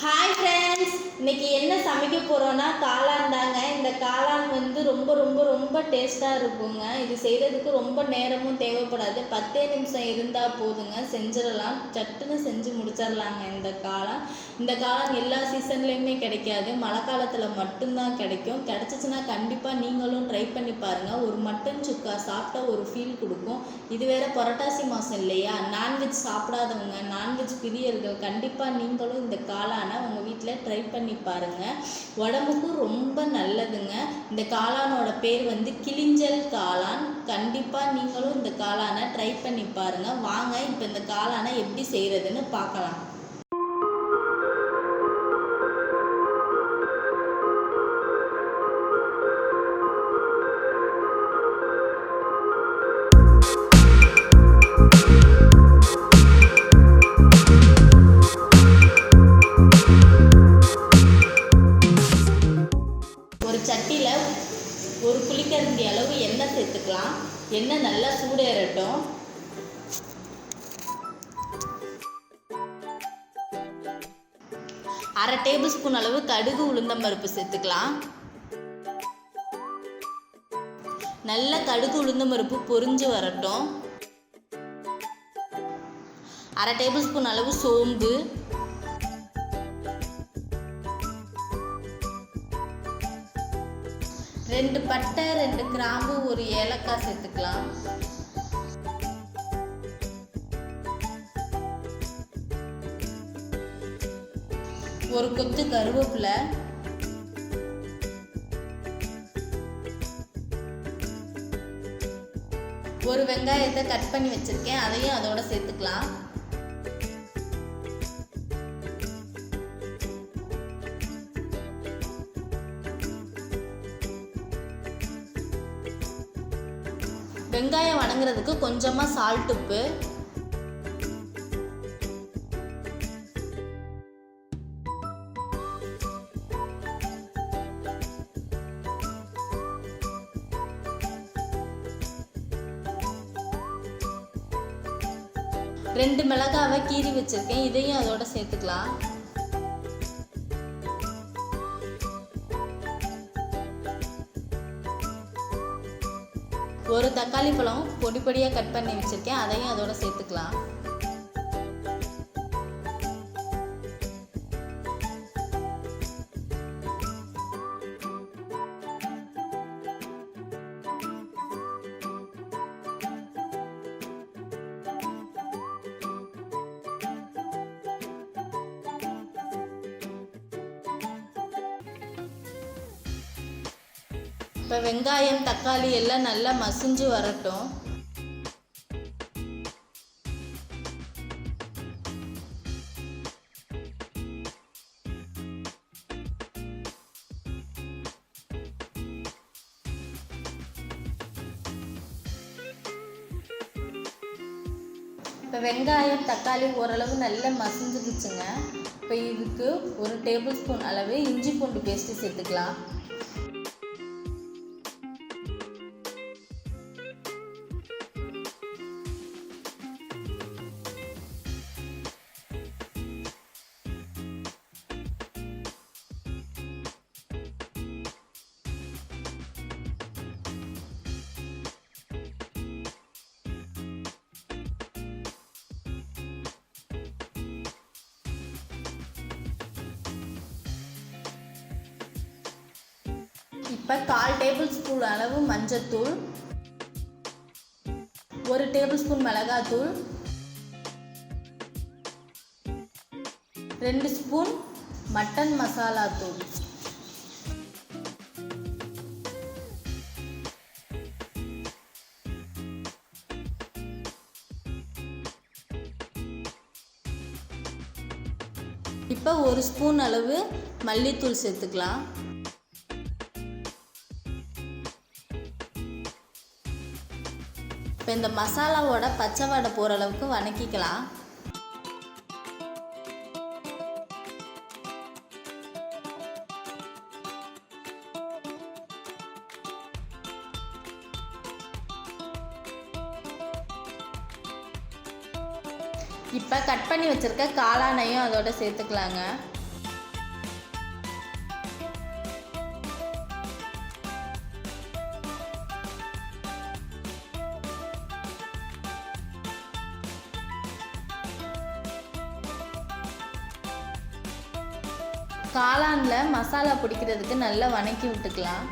Hi friends, இன்றைக்கி என்ன சமைக்க போகிறோன்னா காளான் தாங்க. இந்த காளான் வந்து ரொம்ப ரொம்ப ரொம்ப டேஸ்ட்டாக இருக்குங்க. இது செய்கிறதுக்கு ரொம்ப நேரமும் தேவைப்படாது. 10 நிமிஷம் இருந்தால் போதுங்க, செஞ்சிடலாம். சட்டுன்னு செஞ்சு முடிச்சிடலாங்க. இந்த காளான் எல்லா சீசன்லேயுமே கிடைக்காது, மழை காலத்தில் மட்டும்தான் கிடைக்கும். கிடச்சிச்சின்னா கண்டிப்பாக நீங்களும் ட்ரை பண்ணி பாருங்கள். ஒரு மட்டன் சுக்கா சாப்பிட்டா ஒரு ஃபீல் கொடுக்கும். இது வேறு புரட்டாசி மாதம் இல்லையா, நான்வெஜ் சாப்பிடாதவங்க, நான்வெஜ் பிரியர்கள் கண்டிப்பாக நீங்களும் இந்த காளான் உங்கள் வீட்டில் ட்ரை பண்ணி பாருங்கள். உடம்புக்கும் ரொம்ப நல்லதுங்க. இந்த காளானோட பேர் வந்து கிளிஞ்சல் காளான். கண்டிப்பாக நீங்களும் இந்த காளானை ட்ரை பண்ணி பாருங்கள். வாங்க இப்போ இந்த காளானை எப்படி செய்கிறதுன்னு பார்க்கலாம். சட்டியில் ஒரு குழிக்கரண்டி அளவு எண்ணெய் சேர்த்துக்கலாம். எண்ணெய் நல்லா சூடேறட்டும். அரை டேபிள் ஸ்பூன் அளவு கடுகு உளுந்தம்பருப்பு சேர்த்துக்கலாம். நல்ல கடுகு உளுந்தம்பருப்பு பொரிஞ்சு வரட்டும். அரை டேபிள் ஸ்பூன் அளவு சோம்பு, 2 பட்டை, 2 கிராம்பு, 1 ஏலக்காய் சேர்த்துக்கலாம். ஒரு கொத்து கருவேப்பிலை, ஒரு வெங்காயத்தை கட் பண்ணி வச்சிருக்கேன், அதையும் அதோட சேர்த்துக்கலாம். வெங்காயம் வணங்குறதுக்கு கொஞ்சமாக சால்ட், உப்பு, ரெண்டு மிளகாவை கீறி வச்சிருக்கேன், இதையும் அதோட சேர்த்துக்கலாம். ஒரு தக்காளி பழம் பொடி பொடியாக கட் பண்ணி வச்சுருக்கேன், அதையும் அதோட சேர்த்துக்கலாம். இப்போ வெங்காயம் தக்காளி எல்லாம் நல்லா மசிஞ்சு வரட்டும். இப்போ வெங்காயம் தக்காளி ஓரளவு நல்லா மசிஞ்சுக்குச்சுங்க. இப்போ இதுக்கு 1 டேபிள் ஸ்பூன் அளவு இஞ்சி பூண்டு பேஸ்ட்டு சேர்த்துக்கலாம். இப்போ 1/4 டேபிள் ஸ்பூன் அளவு மஞ்சத்தூள், 1 டேபிள் ஸ்பூன் மிளகாத்தூள், 2 ஸ்பூன் மட்டன் மசாலா தூள், இப்போ 1 ஸ்பூன் அளவு மல்லித்தூள் சேர்த்துக்கலாம். இப்போ இந்த மசாலாவோட பச்சை வாடை போகிற அளவுக்கு வதக்கிக்கலாம். இப்போ கட் பண்ணி வச்சுருக்க காளானையும் அதோட சேர்த்துக்கலாங்க. காளானில் மசாலா பிடிக்கிறதுக்கு நல்லா வதக்கி விட்டுக்கலாம்.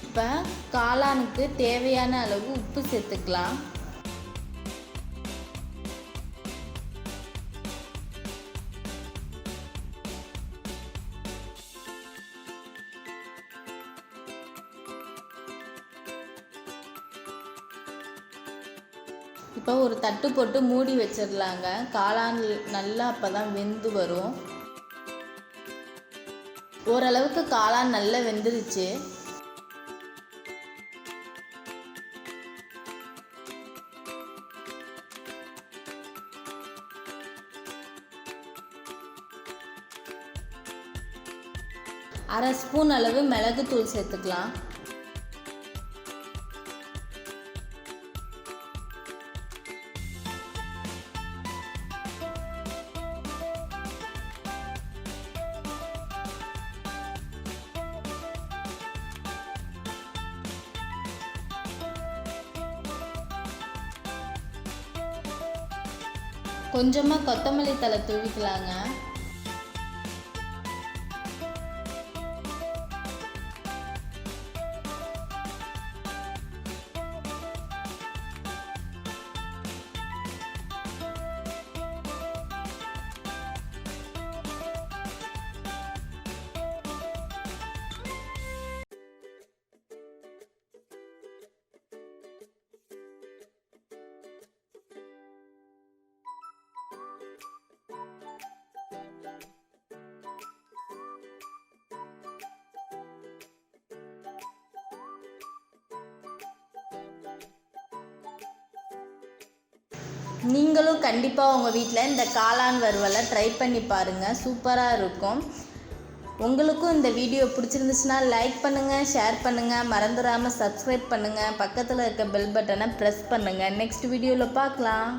இப்போ காளானுக்கு தேவையான அளவு உப்பு சேர்த்துக்கலாம். இப்போ ஒரு தட்டு போட்டு மூடி வச்சிடலாங்க. காளான் நல்லா அப்போ தான் வெந்து வரும். ஓரளவுக்கு காளான் நல்லா வெந்துருச்சு. அரை ஸ்பூன் அளவு மிளகுத்தூள் சேர்த்துக்கலாம். கொஞ்சமாக கொத்தமல்லி தழை தூவிக்கலாங்க. நீங்களும் கண்டிப்பாக உங்கள் வீட்டில் இந்த காளான் வறுவலை ட்ரை பண்ணி பாருங்கள். சூப்பராக இருக்கும். உங்களுக்கும் இந்த வீடியோ பிடிச்சிருந்துச்சுன்னா லைக் பண்ணுங்கள், ஷேர் பண்ணுங்கள், மறந்துடாமல் சப்ஸ்கிரைப் பண்ணுங்கள், பக்கத்தில் இருக்க பெல் பட்டனை ப்ரெஸ் பண்ணுங்கள். நெக்ஸ்ட் வீடியோவில் பார்க்கலாம்.